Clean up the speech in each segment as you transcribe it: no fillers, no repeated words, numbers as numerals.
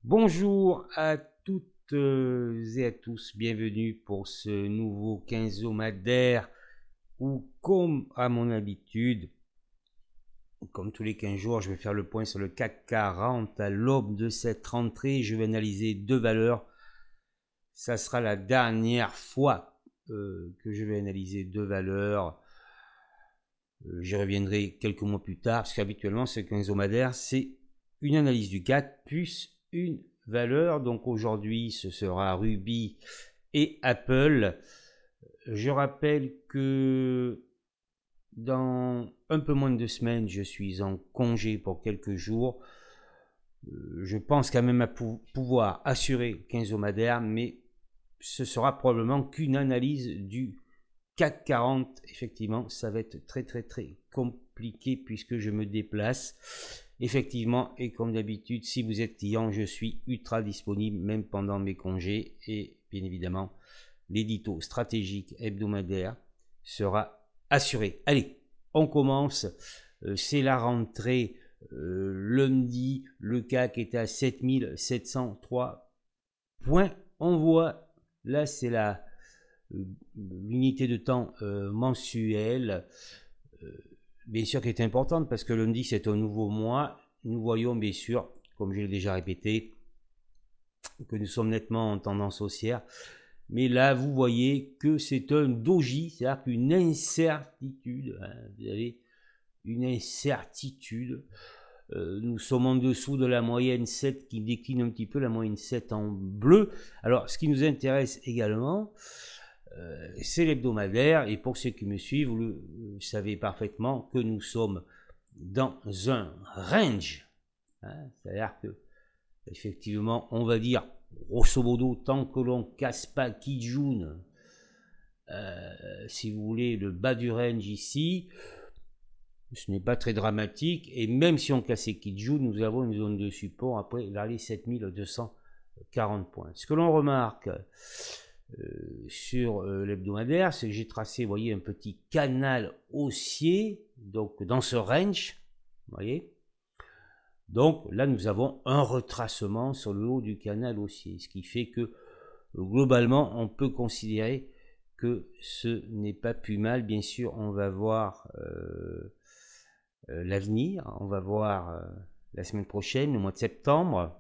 Bonjour à toutes et à tous, bienvenue pour ce nouveau quinzomadaire où, comme à mon habitude, comme tous les 15 jours, je vais faire le point sur le CAC 40 à l'aube de cette rentrée. Je vais analyser deux valeurs. Ça sera la dernière fois que je vais analyser deux valeurs. J'y reviendrai quelques mois plus tard, parce qu'habituellement, ce quinzomadaire, c'est une analyse du CAC plus une valeur. Donc aujourd'hui, ce sera Ruby et Apple. Je rappelle que dans un peu moins de 2 semaines, je suis en congé pour quelques jours. Je pense quand même à pouvoir assurer quinzomadaire, mais ce sera probablement qu'une analyse du CAC 40. Effectivement, ça va être très compliqué puisque je me déplace. Effectivement, et comme d'habitude, si vous êtes client, je suis ultra disponible même pendant mes congés, et bien évidemment, l'édito stratégique hebdomadaire sera assuré. Allez, on commence. C'est la rentrée. Lundi, le CAC était à 7703 points. On voit, là c'est l'unité de temps mensuelle, bien sûr qui est importante parce que lundi c'est un nouveau mois. Nous voyons bien sûr, comme je l'ai déjà répété, que nous sommes nettement en tendance haussière. Mais là, vous voyez que c'est un doji, c'est-à-dire qu'une incertitude. Hein, vous avez une incertitude. Nous sommes en dessous de la moyenne 7 qui décline un petit peu, la moyenne 7 en bleu. Alors, ce qui nous intéresse également, c'est l'hebdomadaire. Et pour ceux qui me suivent, vous savez parfaitement que nous sommes dans un range. Hein, c'est-à-dire que, effectivement, on va dire, grosso modo, tant que l'on casse pas Kijun, si vous voulez, le bas du range ici, ce n'est pas très dramatique. Et même si on cassait Kijun, nous avons une zone de support après vers les 7240 points. Ce que l'on remarque sur l'hebdomadaire, c'est que j'ai tracé, vous voyez, un petit canal haussier, donc dans ce range, vous voyez. Donc là, nous avons un retracement sur le haut du canal haussier, ce qui fait que globalement, on peut considérer que ce n'est pas plus mal. Bien sûr, on va voir l'avenir, on va voir la semaine prochaine, le mois de septembre,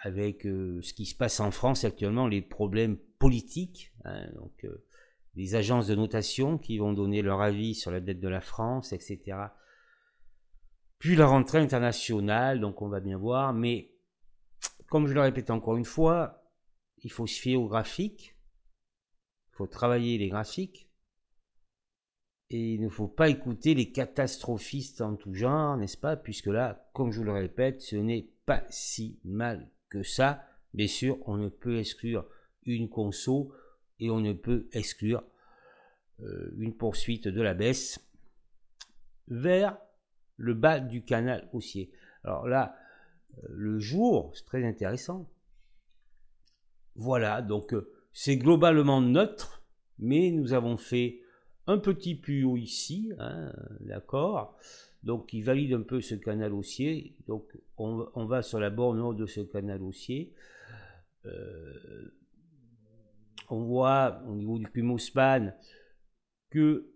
avec ce qui se passe en France actuellement, les problèmes politiques, hein, donc les agences de notation qui vont donner leur avis sur la dette de la France, etc. Puis la rentrée internationale, donc on va bien voir, mais comme je le répète encore une fois, il faut se fier aux graphiques, il faut travailler les graphiques, et il ne faut pas écouter les catastrophistes en tout genre, n'est-ce pas? Puisque là, comme je le répète, ce n'est pas si mal que ça. Bien sûr, on ne peut exclure une conso et on ne peut exclure une poursuite de la baisse vers le bas du canal haussier. Alors là, le jour, c'est très intéressant. Voilà, donc c'est globalement neutre, mais nous avons fait un petit plus haut ici, hein, d'accord, donc il valide un peu ce canal haussier. Donc on va sur la borne haute de ce canal haussier. On voit au niveau du Kumo span que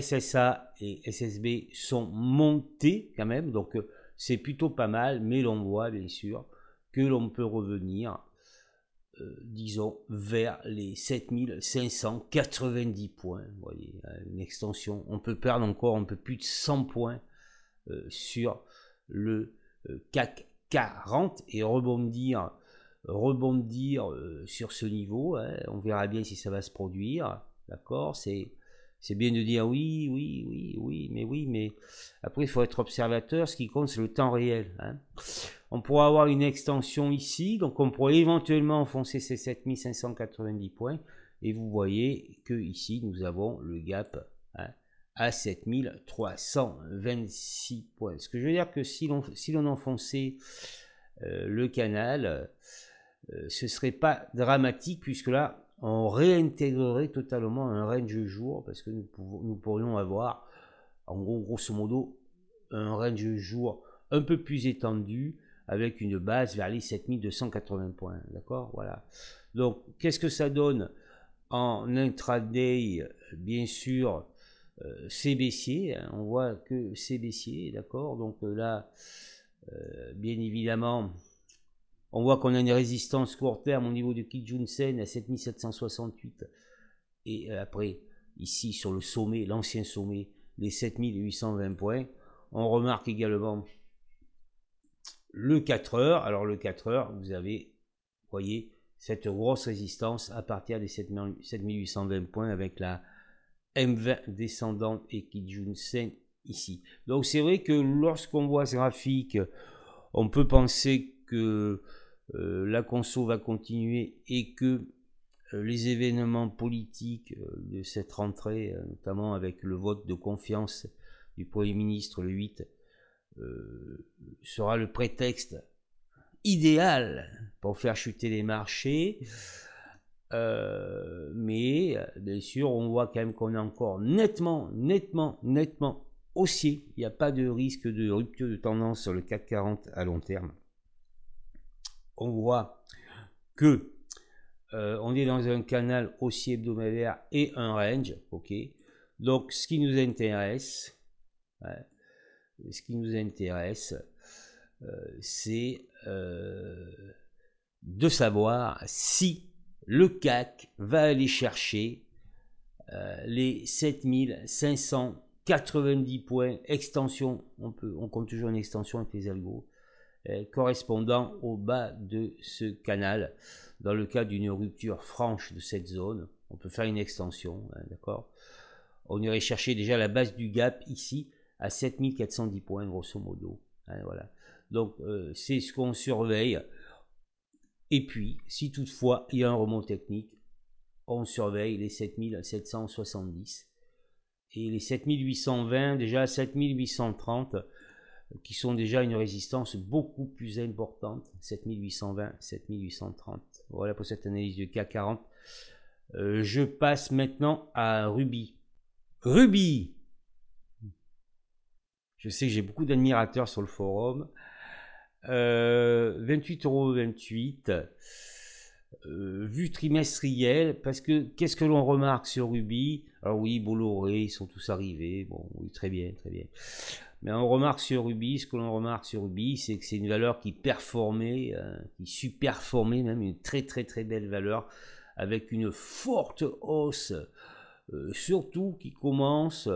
SSA et SSB sont montés quand même, donc c'est plutôt pas mal, mais l'on voit bien sûr que l'on peut revenir disons vers les 7590 points. Vous voyez, une extension. On peut perdre encore un peu plus de 100 points sur le CAC 40 et rebondir sur ce niveau. Hein. On verra bien si ça va se produire. D'accord, c'est bien de dire oui, mais après il faut être observateur. Ce qui compte, c'est le temps réel. Hein. On pourra avoir une extension ici, donc on pourrait éventuellement enfoncer ces 7590 points. Et vous voyez que ici, nous avons le gap hein, à 7326 points. Ce que je veux dire que si l'on enfonçait le canal, ce ne serait pas dramatique, puisque là, on réintégrerait totalement un range jour, parce que nous pourrions avoir, en gros, grosso modo, un range jour un peu plus étendue, avec une base vers les 7280 points, d'accord, voilà. Donc, qu'est-ce que ça donne en intraday? Bien sûr, c'est baissier, hein, on voit que c'est baissier, d'accord, donc là, bien évidemment, on voit qu'on a une résistance court terme au niveau de Kijun-sen à 7768, et après, ici, sur le sommet, l'ancien sommet, les 7820 points, on remarque également le 4 heures. Alors le 4 heures, vous avez, voyez, cette grosse résistance à partir des 7820 points avec la M20 descendante et Kijun-sen ici. Donc c'est vrai que lorsqu'on voit ce graphique, on peut penser que la conso va continuer et que les événements politiques de cette rentrée, notamment avec le vote de confiance du Premier ministre le 8, sera le prétexte idéal pour faire chuter les marchés. Mais bien sûr, on voit quand même qu'on est encore nettement haussier. Il n'y a pas de risque de rupture de tendance sur le CAC 40 à long terme. On voit que on est dans un canal haussier hebdomadaire et un range, ok. Donc, ce qui nous intéresse, c'est de savoir si le CAC va aller chercher les 7590 points, extension, on compte toujours une extension avec les algos, correspondant au bas de ce canal. Dans le cas d'une rupture franche de cette zone, on peut faire une extension, hein, d'accord. On irait chercher déjà la base du gap ici à 7410 points grosso modo, hein, voilà. Donc c'est ce qu'on surveille. Et puis si toutefois il y a un remont technique, on surveille les 7770 et les 7820, déjà 7830, qui sont déjà une résistance beaucoup plus importante, 7820, 7830. Voilà pour cette analyse du CAC 40. Je passe maintenant à Ruby. Ruby, je sais que j'ai beaucoup d'admirateurs sur le forum. 28,28 €. Vue trimestrielle, parce que qu'est-ce que l'on remarque sur Ruby? Alors oui, Bolloré, ils sont tous arrivés. Bon, oui, très bien, très bien. Mais on remarque sur Ruby, ce que l'on remarque sur Ruby, c'est que c'est une valeur qui performait, qui superformait même, une très belle valeur, avec une forte hausse, surtout qui commence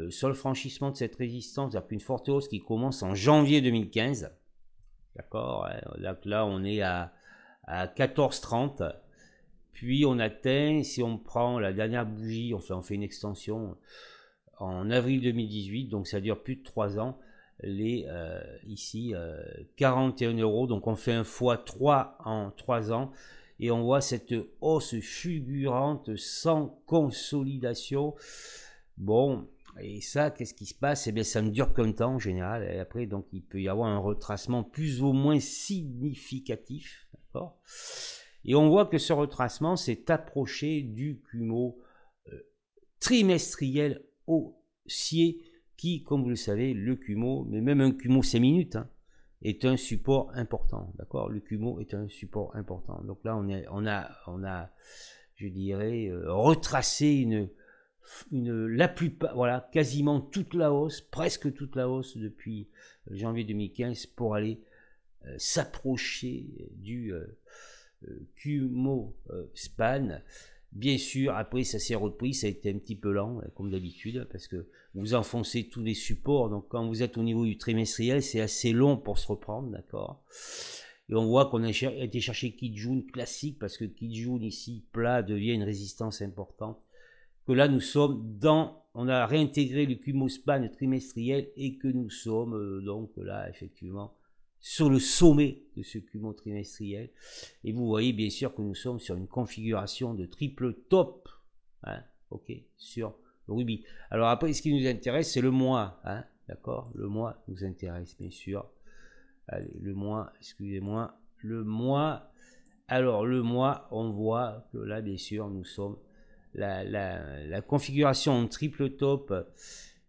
sur le franchissement de cette résistance, c'est-à-dire qu'une forte hausse qui commence en janvier 2015, d'accord, là on est à 14,30, puis on atteint, si on prend la dernière bougie, on fait une extension en avril 2018, donc ça dure plus de 3 ans, les ici 41 €, donc on fait un x3 en 3 ans, et on voit cette hausse fulgurante sans consolidation. Bon, et ça, qu'est-ce qui se passe? Eh bien, ça ne dure qu'un temps en général, et après, donc il peut y avoir un retracement plus ou moins significatif, d'accord. Et on voit que ce retracement s'est approché du Kumo trimestriel haussier qui, comme vous le savez, le Kumo, mais même un Kumo 5 minutes, hein, est un support important, d'accord. Le Kumo est un support important. Donc là, on a, je dirais, retracé la plupart, voilà, quasiment toute la hausse, presque toute la hausse depuis janvier 2015 pour aller s'approcher du Kumo span. Bien sûr, après ça s'est repris, ça a été un petit peu lent, comme d'habitude, parce que vous enfoncez tous les supports, donc quand vous êtes au niveau du trimestriel, c'est assez long pour se reprendre, d'accord. Et on voit qu'on a été chercher Kijun classique, parce que Kijun ici, plat, devient une résistance importante, que là nous sommes on a réintégré le Kumo span trimestriel, et que nous sommes donc là, effectivement, sur le sommet de ce Kumo trimestriel. Et vous voyez bien sûr que nous sommes sur une configuration de triple top, hein, ok, sur Ruby. Alors après, ce qui nous intéresse, c'est le mois, hein, d'accord. Le mois nous intéresse, bien sûr. Allez, le mois, excusez-moi, le mois. Alors le mois, on voit que là, bien sûr, nous sommes la configuration en triple top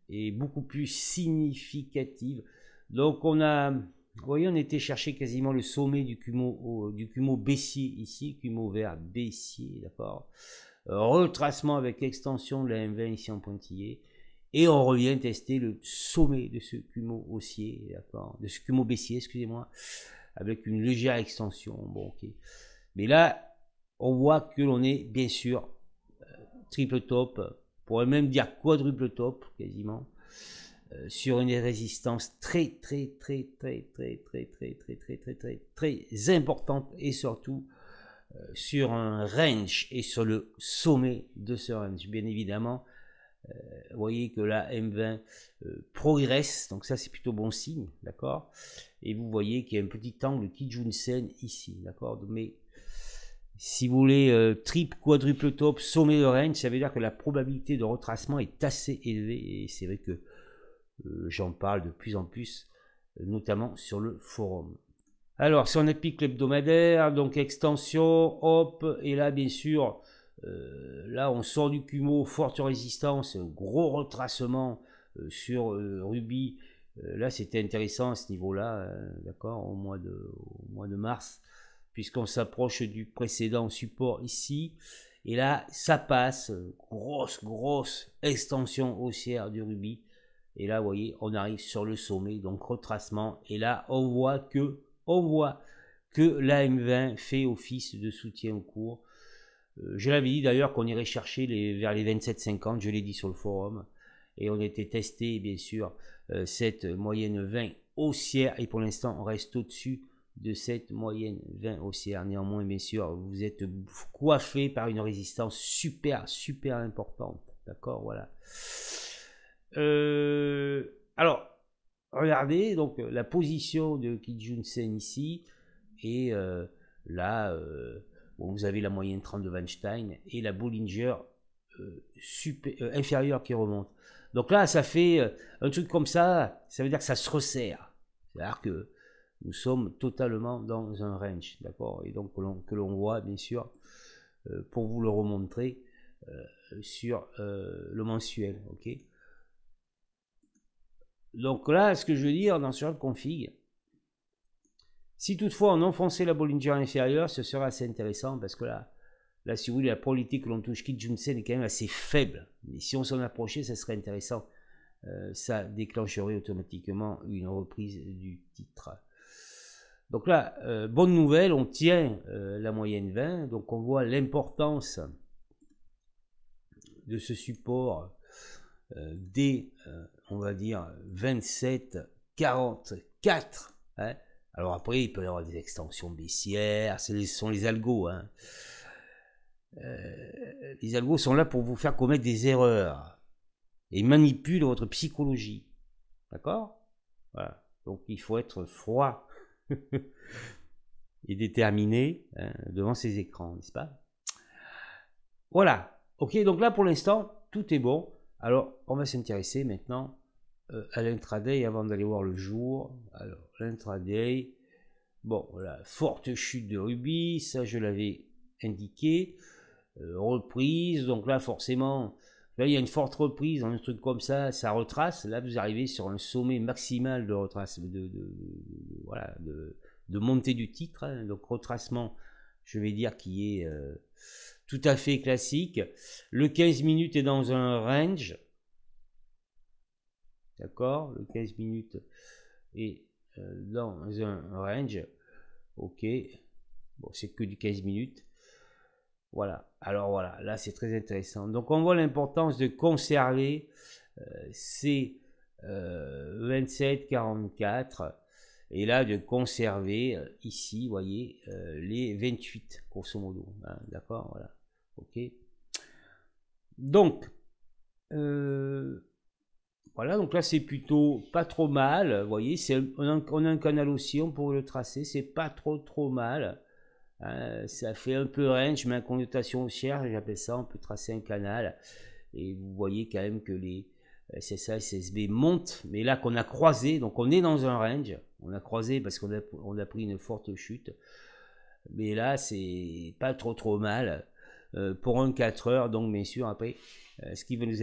est beaucoup plus significative. Donc on a, vous voyez, on était chercher quasiment le sommet du Kumo baissier ici, Kumo vert baissier, d'accord. Retracement avec extension de la M20 ici en pointillé. Et on revient tester le sommet de ce Kumo haussier, d'accord, de ce Kumo baissier, excusez-moi, avec une légère extension. Bon, ok. Mais là, on voit que l'on est bien sûr triple top, on pourrait même dire quadruple top quasiment, sur une résistance très importante et surtout sur un range et sur le sommet de ce range. Bien évidemment, vous voyez que la M20 progresse, donc ça c'est plutôt bon signe, d'accord. Et vous voyez qu'il y a un petit angle Kijun-sen ici, d'accord. Mais si vous voulez triple, quadruple top, sommet de range, ça veut dire que la probabilité de retracement est assez élevée. Et c'est vrai que j'en parle de plus en plus, notamment sur le forum. Alors, si on applique l'hebdomadaire, donc extension, hop, et là, bien sûr, là, on sort du Kumo, forte résistance, gros retracement sur Ruby. Là, c'était intéressant à ce niveau-là, d'accord, au mois de mars, puisqu'on s'approche du précédent support ici. Et là, ça passe, grosse extension haussière du Ruby. Et là, vous voyez, on arrive sur le sommet, donc retracement. Et là, on voit que la M20 fait office de soutien au cours. Je l'avais dit d'ailleurs qu'on irait chercher vers les 27,50, je l'ai dit sur le forum. Et on était testé, bien sûr, cette moyenne 20 haussière. Et pour l'instant, on reste au-dessus de cette moyenne 20 haussière. Néanmoins, bien sûr, vous êtes coiffé par une résistance super importante. D'accord, voilà. Alors, regardez donc la position de Kijun-sen ici, et là, bon, vous avez la moyenne 30 de Weinstein et la Bollinger inférieure qui remonte. Donc là, ça fait un truc comme ça veut dire que ça se resserre. C'est-à-dire que nous sommes totalement dans un range, d'accord, et donc que l'on voit, bien sûr, pour vous le remontrer, sur le mensuel, ok. Donc là, ce que je veux dire dans ce genre de config, si toutefois on enfonçait la Bollinger inférieure, ce serait assez intéressant parce que là si vous voulez, la probabilité que l'on touche Kijun-sen est quand même assez faible. Mais si on s'en approchait, ça serait intéressant. Ça déclencherait automatiquement une reprise du titre. Donc là, bonne nouvelle, on tient la moyenne 20. Donc on voit l'importance de ce support dès, on va dire, 27,44. Hein. Alors après, il peut y avoir des extensions baissières, ce sont les algos. Hein. Les algos sont là pour vous faire commettre des erreurs et manipulent votre psychologie. D'accord? Voilà. Donc il faut être froid et déterminé devant ces écrans, n'est-ce pas? Voilà. Ok, donc là pour l'instant, tout est bon. Alors, on va s'intéresser maintenant à l'intraday avant d'aller voir le jour. Alors, l'intraday, bon, voilà, forte chute de Ruby, ça je l'avais indiqué. Reprise, donc là forcément, là il y a une forte reprise, un truc comme ça, ça retrace. Là vous arrivez sur un sommet maximal de retrace, voilà, de montée du titre. Hein, donc retracement, je vais dire qui est tout à fait classique. Le 15 minutes est dans un range. D'accord, le 15 minutes est dans un range. Ok, bon, c'est que du 15 minutes. Voilà, alors voilà, là c'est très intéressant. Donc on voit l'importance de conserver ces 27,44 et là de conserver ici, vous voyez, les 28 grosso modo. Hein, d'accord, voilà, ok. Donc, voilà, donc là c'est plutôt pas trop mal, vous voyez, on a un canal aussi, on pourrait le tracer, c'est pas trop mal. Ça fait un peu range, mais en connotation haussière, j'appelle ça, on peut tracer un canal. Et vous voyez quand même que les SSA et SSB montent, mais là qu'on a croisé, donc on est dans un range, on a croisé parce qu'on a pris une forte chute. Mais là, c'est pas trop mal pour un 4 heures, donc bien sûr, après, ce qui va nous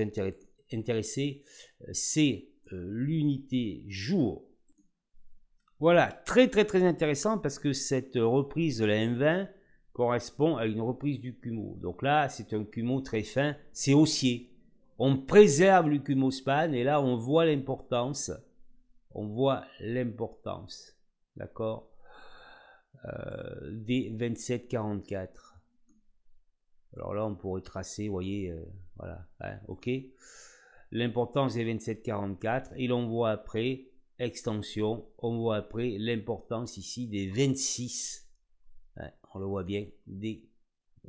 intéresser, c'est l'unité jour Voilà, très très très intéressant parce que cette reprise de la M20 correspond à une reprise du Kumo. Donc là, c'est un Kumo très fin, c'est haussier. On préserve le Kumo span et là, on voit l'importance. On voit l'importance, d'accord, des 27,44. Alors là, on pourrait tracer, vous voyez, voilà, hein, ok. L'importance des 27,44 et l'on voit après extension, on voit après l'importance ici des 26, hein, on le voit bien, des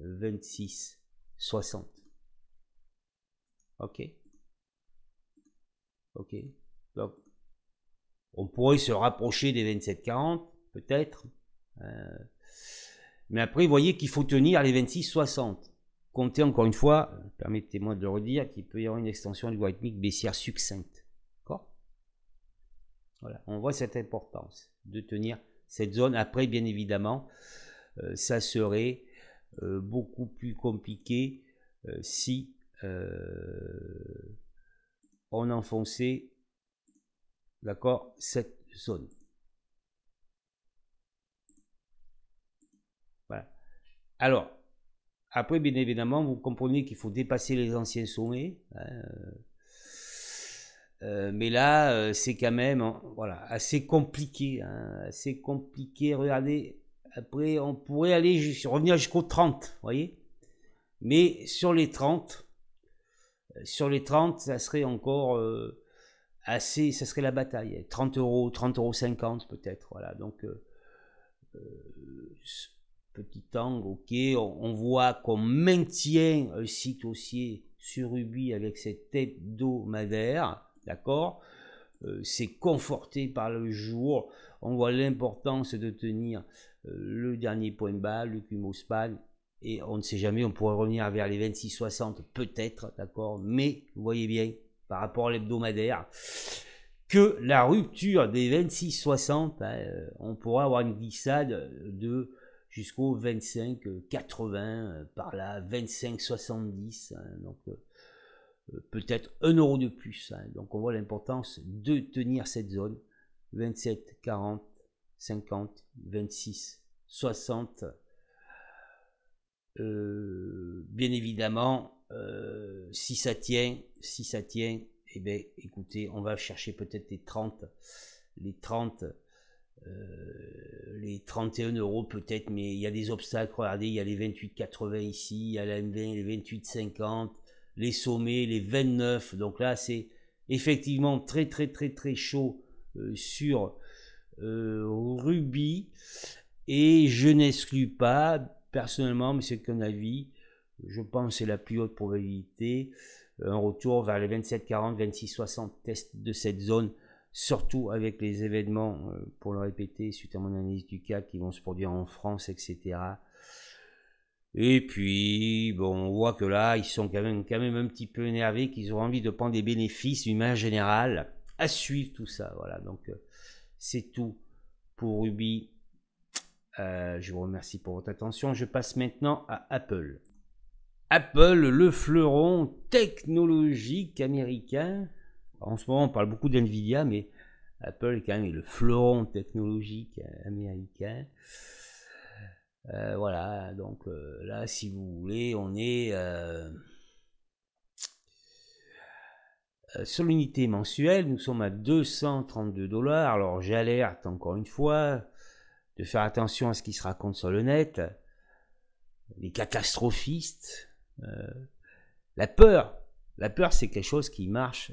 26,60. Ok, ok. Donc, on pourrait se rapprocher des 27,40, peut-être. Mais après, vous voyez qu'il faut tenir les 26,60. Comptez encore une fois, permettez-moi de le redire, qu'il peut y avoir une extension du logarithmique baissière succincte. D'accord? Voilà, on voit cette importance de tenir cette zone. Après, bien évidemment, ça serait beaucoup plus compliqué si on enfonçait, d'accord, cette zone. Voilà. Alors, après, bien évidemment, vous comprenez qu'il faut dépasser les anciens sommets. Hein, mais là, c'est quand même voilà, assez compliqué. Hein, assez compliqué. Regardez, après, on pourrait aller revenir jusqu'aux 30, vous voyez. Mais sur les 30, ça serait encore assez, ça serait la bataille. 30 euros, 30,50 € peut-être. Voilà, donc petit angle, ok, on voit qu'on maintient un cycle haussier sur Ruby avec cet hebdomadaire, d'accord, c'est conforté par le jour, on voit l'importance de tenir le dernier point bas, le Kumo span, et on ne sait jamais, on pourrait revenir vers les 26,60 peut-être, d'accord, mais vous voyez bien, par rapport à l'hebdomadaire, que la rupture des 26,60, on pourra avoir une glissade de jusqu'au 25,80, par là, 25,70, hein, donc peut-être 1 euro de plus. Hein, donc on voit l'importance de tenir cette zone, 27, 40, 50, 26, 60. Bien évidemment, si ça tient, eh bien, écoutez, on va chercher peut-être les 30, les 31 € peut-être, mais il y a des obstacles. Regardez, il y a les 28,80 ici, il y a la M20, les 28,50, les sommets, les 29. Donc là, c'est effectivement très très très très chaud sur Ruby, et je n'exclus pas, personnellement, mais c'est qu'un avis, je pense que c'est la plus haute probabilité, un retour vers les 27,40, 26,60 test de cette zone, surtout avec les événements, pour le répéter, suite à mon analyse du CAC, qui vont se produire en France, etc. Et puis, bon, on voit que là, ils sont quand même un petit peu énervés, qu'ils ont envie de prendre des bénéfices d'une manière générale, à suivre tout ça. Voilà, donc c'est tout pour Ruby. Je vous remercie pour votre attention. Je passe maintenant à Apple. Apple, le fleuron technologique américain. En ce moment, on parle beaucoup d'NVIDIA, mais Apple est quand même le fleuron technologique américain. Voilà, donc là, si vous voulez, on est sur l'unité mensuelle, nous sommes à 232 $. Alors j'alerte encore une fois de faire attention à ce qui se raconte sur le net, les catastrophistes, la peur. La peur, c'est quelque chose qui marche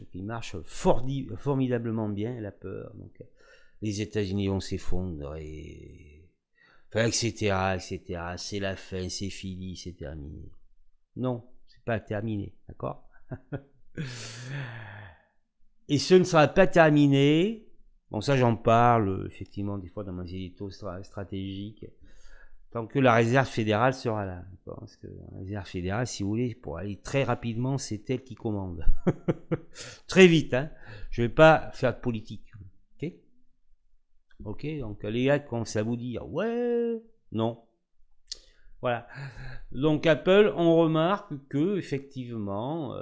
formidablement bien, la peur. Donc, les États-Unis vont s'effondrer, enfin, etc., etc. C'est la fin, c'est fini, c'est terminé. Non, c'est pas terminé, d'accord? Et ce ne sera pas terminé. Bon, ça, j'en parle effectivement des fois dans mes éditos stratégiques. Tant que la réserve fédérale sera là. Parce que la réserve fédérale, si vous voulez, pour aller très rapidement, c'est elle qui commande. Très vite, hein. Je ne vais pas faire de politique. Ok? Ok, donc les gars, quand ça vous dit, ouais, non. Voilà. Donc Apple, on remarque que effectivement,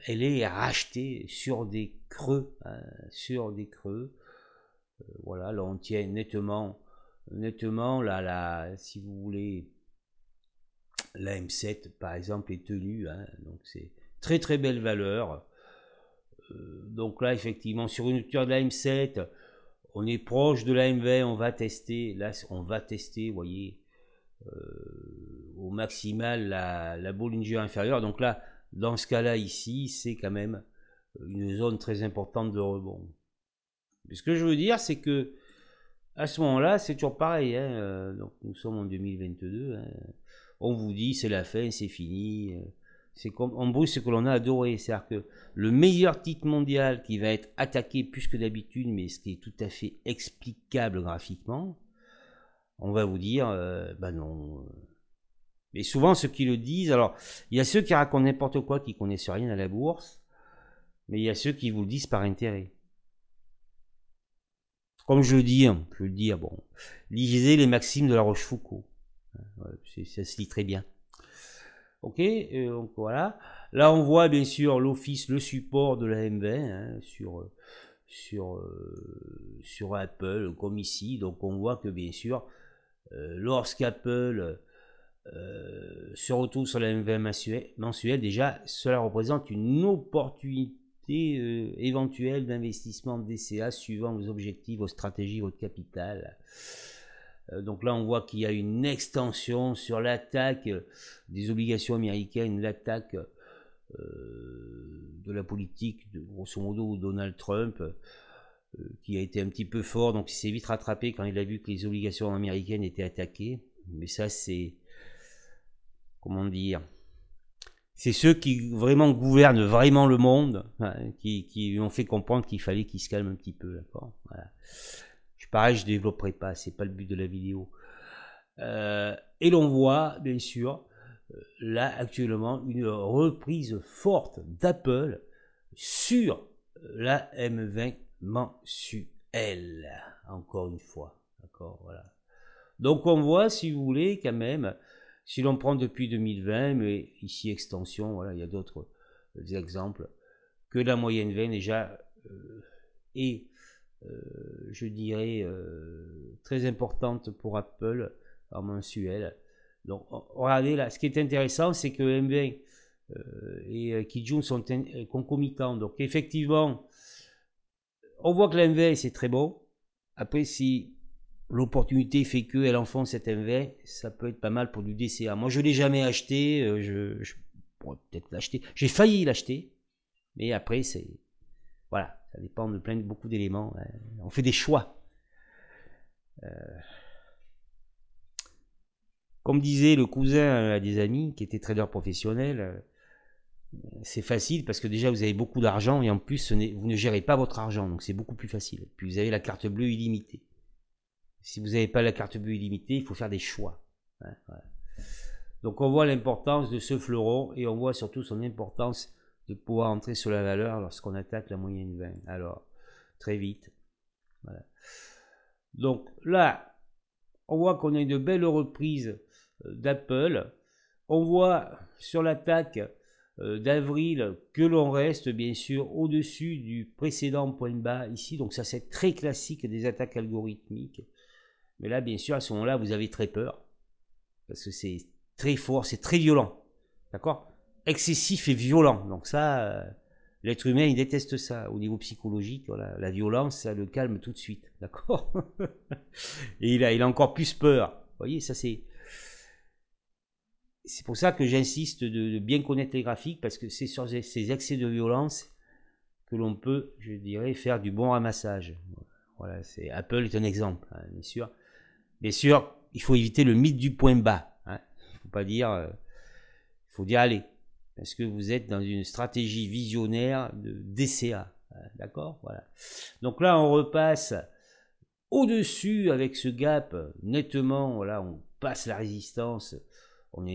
elle est rachetée sur des creux, hein, sur des creux. Voilà, là on tient nettement, si vous voulez, la M7 par exemple est tenue, hein, donc c'est très très belle valeur. Donc là effectivement sur une hauteur de la M7, on est proche de la M20, on va tester, là on va tester, vous voyez, au maximal la Bollinger inférieure. Donc là, dans ce cas-là ici, c'est quand même une zone très importante de rebond. Mais ce que je veux dire, c'est que à ce moment-là, c'est toujours pareil, hein, donc nous sommes en 2022, hein, on vous dit c'est la fin, c'est fini. C'est comme en bruit ce que l'on a adoré, c'est-à-dire que le meilleur titre mondial qui va être attaqué plus que d'habitude, mais ce qui est tout à fait explicable graphiquement, on va vous dire, bah non. Mais souvent ceux qui le disent, alors il y a ceux qui racontent n'importe quoi, qui connaissent rien à la bourse, mais il y a ceux qui vous le disent par intérêt. Comme je le dis, bon, lisez les maximes de La Rochefoucauld. Ça se lit très bien. Ok, donc voilà. Là, on voit bien sûr l'office, le support de la M20 hein, sur Apple, comme ici. Donc on voit que bien sûr, lorsqu'Apple se retrouve sur la M20 mensuelle, déjà, cela représente une opportunité éventuelle d'investissement de DCA suivant vos objectifs, vos stratégies, votre capital. Donc là, on voit qu'il y a une extension sur l'attaque des obligations américaines, l'attaque de la politique, de, grosso modo, Donald Trump, qui a été un petit peu fort, donc il s'est vite rattrapé quand il a vu que les obligations américaines étaient attaquées. Mais ça, c'est... Comment dire, c'est ceux qui vraiment gouvernent vraiment le monde, hein, qui lui ont fait comprendre qu'il fallait qu'il se calme un petit peu, d'accord, voilà. Pareil, je ne développerai pas, c'est pas le but de la vidéo. Et l'on voit, bien sûr, là actuellement, une reprise forte d'Apple sur la M20 mensuelle, encore une fois, d'accord, voilà. Donc on voit, si vous voulez, quand même, si l'on prend depuis 2020, mais ici extension, voilà, il y a d'autres exemples, que la moyenne 20 déjà est, je dirais, très importante pour Apple en mensuel. Donc regardez là, ce qui est intéressant, c'est que M20 et Kijun sont concomitants. Donc effectivement, on voit que la M20 c'est très bon. Après, si l'opportunité fait qu'elle enfonce cette M20, ça peut être pas mal pour du DCA. Moi, je ne l'ai jamais acheté, je pourrais peut-être l'acheter. J'ai failli l'acheter, mais après, c'est... Voilà, ça dépend de beaucoup d'éléments. On fait des choix. Comme disait le cousin à des amis qui étaient traders professionnels, c'est facile parce que déjà vous avez beaucoup d'argent et en plus vous ne gérez pas votre argent, donc c'est beaucoup plus facile. Puis vous avez la carte bleue illimitée. Si vous n'avez pas la carte bleue illimitée, il faut faire des choix. Voilà. Donc on voit l'importance de ce fleuron et on voit surtout son importance de pouvoir entrer sur la valeur lorsqu'on attaque la moyenne 20. Alors, très vite. Voilà. Donc là, on voit qu'on a une belle reprise d'Apple. On voit sur l'attaque d'avril que l'on reste bien sûr au-dessus du précédent point bas ici. Donc ça, c'est très classique des attaques algorithmiques. Mais là, bien sûr, à ce moment-là, vous avez très peur. Parce que c'est très fort, c'est très violent. D'accord ? Excessif et violent. Donc ça, l'être humain, il déteste ça. Au niveau psychologique, voilà, la violence, ça le calme tout de suite. D'accord ? Et il a encore plus peur. Vous voyez, ça c'est... C'est pour ça que j'insiste de bien connaître les graphiques, parce que c'est sur ces excès de violence que l'on peut, je dirais, faire du bon ramassage. Voilà, Apple est un exemple, hein, bien sûr. Bien sûr, il faut éviter le mythe du point bas. Hein. Il ne faut pas dire... il faut dire, allez, parce que vous êtes dans une stratégie visionnaire de DCA. D'accord ? Voilà. Donc là, on repasse au-dessus avec ce gap nettement. Voilà, on passe la résistance. On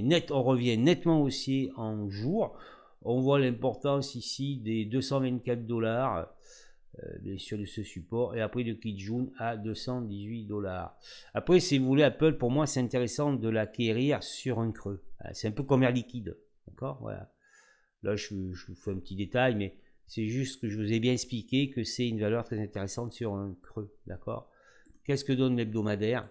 revient nettement haussier en jour. On voit l'importance ici des 224 $, bien sûr, de ce support. Et après, de Kijun à 218 $. Après, si vous voulez, Apple, pour moi, c'est intéressant de l'acquérir sur un creux. C'est un peu comme Air Liquide. D'accord ? Voilà. Là, je vous fais un petit détail, mais C'est juste que je vous ai bien expliqué que c'est une valeur très intéressante sur un creux, d'accord? Qu'est-ce que donne l'hebdomadaire?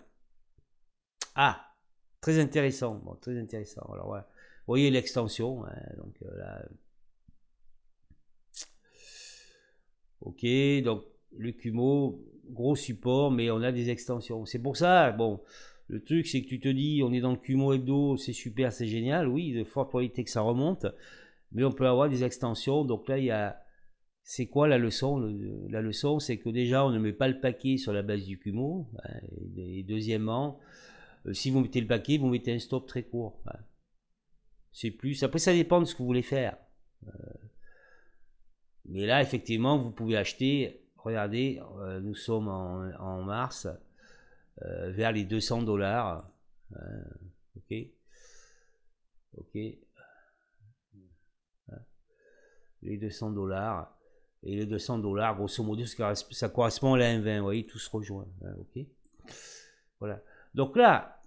Ah, très intéressant, bon, très intéressant. Alors voilà, vous voyez l'extension, hein, donc là, ok, donc le Kumo, gros support, mais on a des extensions. C'est pour ça, bon, le truc c'est que tu te dis, on est dans le Kumo hebdo, c'est super, c'est génial, oui, de forte probabilité que ça remonte, mais on peut avoir des extensions. Donc là, il y a, c'est quoi la leçon? La leçon, c'est que déjà, on ne met pas le paquet sur la base du Kumo, hein, et deuxièmement, si vous mettez le paquet, vous mettez un stop très court. Hein. C'est plus, après ça dépend de ce que vous voulez faire. Mais là, effectivement, vous pouvez acheter, regardez, nous sommes en mars, vers les 200 dollars. Ok. Ok. Les 200 dollars. Et les 200 dollars, grosso modo, ça correspond à la M20. Vous voyez, tout se rejoint. Hein, ok. Voilà. Donc là,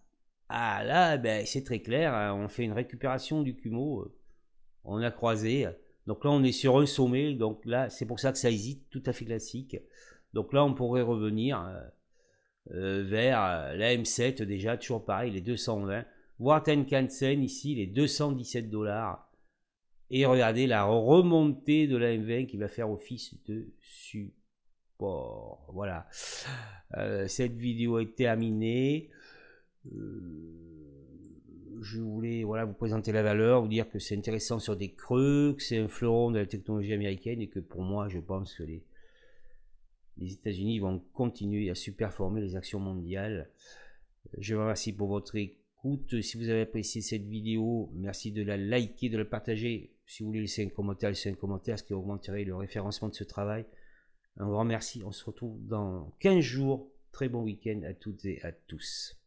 ah, là, ben, c'est très clair. Hein, on fait une récupération du Kumo. On a croisé. Donc là, on est sur un sommet. Donc là, c'est pour ça que ça hésite, tout à fait classique. Donc là, on pourrait revenir vers la M7, déjà, toujours pareil, les 220. Voir Tenkan-sen, ici, les 217 dollars. Et regardez la remontée de la M20 qui va faire office de support. Voilà. Cette vidéo est terminée. Je voulais voilà, vous présenter la valeur, vous dire que c'est intéressant sur des creux, que c'est un fleuron de la technologie américaine et que pour moi, je pense que les États-Unis vont continuer à superformer les actions mondiales. Je vous remercie pour votre écoute. Si vous avez apprécié cette vidéo, merci de la liker, de la partager. Si vous voulez laisser un commentaire, laissez un commentaire, ce qui augmenterait le référencement de ce travail. Un grand merci. On se retrouve dans 15 jours. Très bon week-end à toutes et à tous.